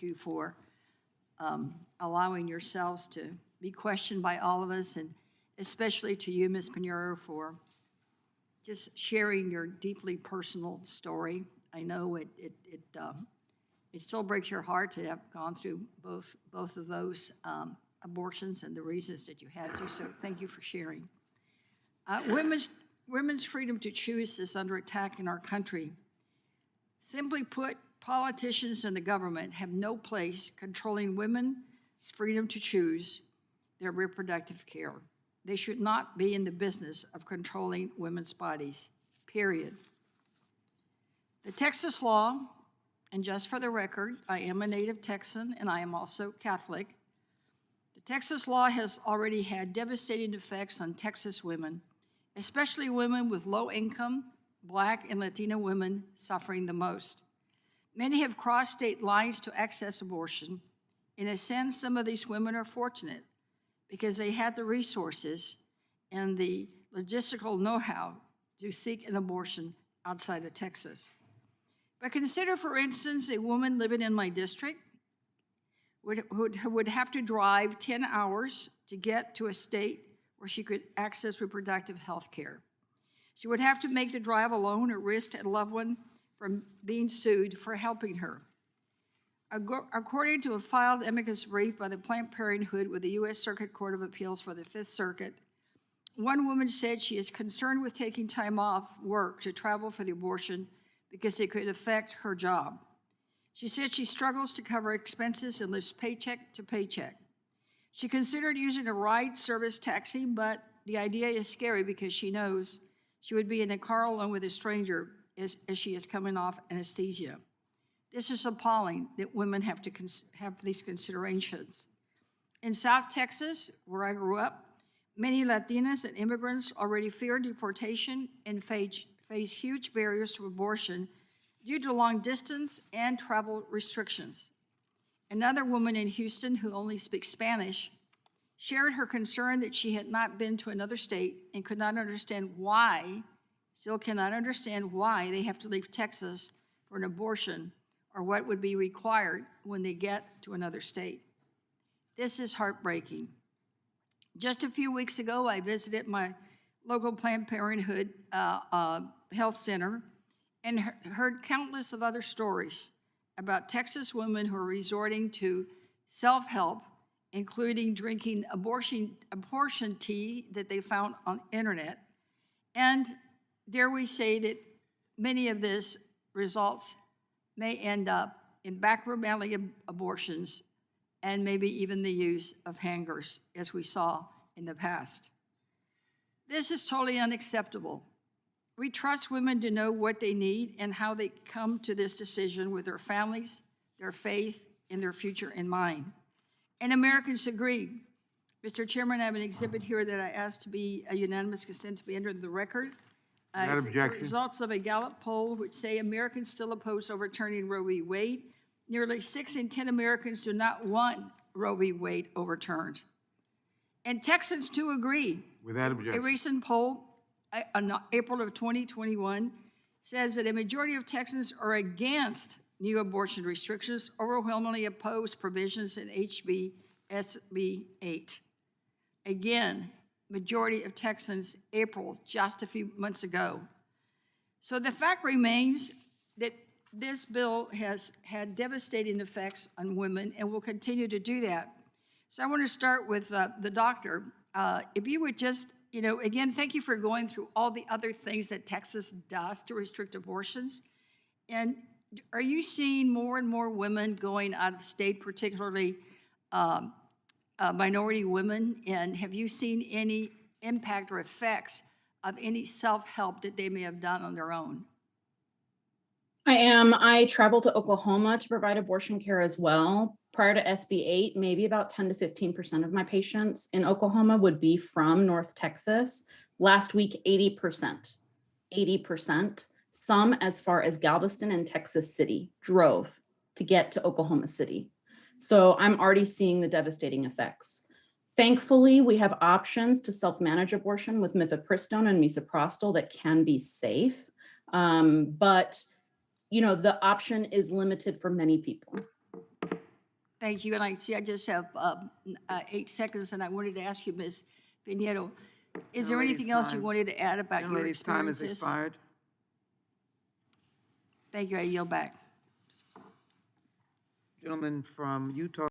thank you for allowing yourselves to be questioned by all of us, and especially to you, Ms. Pinheiro, for just sharing your deeply personal story. I know it still breaks your heart to have gone through both of those abortions and the reasons that you had to. So thank you for sharing. Women's freedom to choose is under attack in our country. Simply put, politicians and the government have no place controlling women's freedom to choose their reproductive care. They should not be in the business of controlling women's bodies, period. The Texas law, and just for the record, I am a native Texan and I am also Catholic. The Texas law has already had devastating effects on Texas women, especially women with low income, Black and Latina women suffering the most. Many have crossed state lines to access abortion. In a sense, some of these women are fortunate because they had the resources and the logistical know-how to seek an abortion outside of Texas. But consider, for instance, a woman living in my district would have to drive 10 hours to get to a state where she could access reproductive health care. She would have to make the drive alone or risk a loved one from being sued for helping her. According to a filed amicus brief by the Planned Parenthood with the U.S. Circuit Court of Appeals for the Fifth Circuit, one woman said she is concerned with taking time off work to travel for the abortion because it could affect her job. She said she struggles to cover expenses and lives paycheck to paycheck. She considered using a ride service taxi, but the idea is scary because she knows she would be in a car alone with a stranger as she is coming off anesthesia. This is appalling that women have to have these considerations. In South Texas, where I grew up, many Latinas and immigrants already fear deportation and face huge barriers to abortion due to long distance and travel restrictions. Another woman in Houston who only speaks Spanish shared her concern that she had not been to another state and could not understand why, still cannot understand why they have to leave Texas for an abortion or what would be required when they get to another state. This is heartbreaking. Just a few weeks ago, I visited my local Planned Parenthood health center and heard countless of other stories about Texas women who are resorting to self-help, including drinking abortion tea that they found on the internet. And dare we say that many of this results may end up in backroom alley abortions and maybe even the use of hangers, as we saw in the past. This is totally unacceptable. We trust women to know what they need and how they come to this decision with their families, their faith, and their future in mind. And Americans agree. Mr. Chairman, I have an exhibit here that I asked to be a unanimous consent to be entered in the record. Without objection. The results of a Gallup poll which say Americans still oppose overturning Roe v. Wade. Nearly 6 in 10 Americans do not want Roe v. Wade overturned. And Texans too agree. Without objection. A recent poll in April of 2021 says that a majority of Texans are against new abortion restrictions, overwhelmingly oppose provisions in HB SB 8. Again, majority of Texans, April, just a few months ago. So the fact remains that this bill has had devastating effects on women and will continue to do that. So I want to start with the doctor. If you would just, again, thank you for going through all the other things that Texas does to restrict abortions. And are you seeing more and more women going out of state, particularly minority women? And have you seen any impact or effects of any self-help that they may have done on their own? I am. I travel to Oklahoma to provide abortion care as well. Prior to SB 8, maybe about 10 to 15% of my patients in Oklahoma would be from North Texas. Last week, 80%. 80%. Some as far as Galveston and Texas City drove to get to Oklahoma City. So I'm already seeing the devastating effects. Thankfully, we have options to self-manage abortion with mifepristone and misoprostol that can be safe. But the option is limited for many people. Thank you, and I see I just have 8 seconds, and I wanted to ask you, Ms. Pinedo, is there Young lady's anything else you time. wanted to add about Young your lady's time has experiences? expired. Thank you, I yield back. Gentleman from Utah.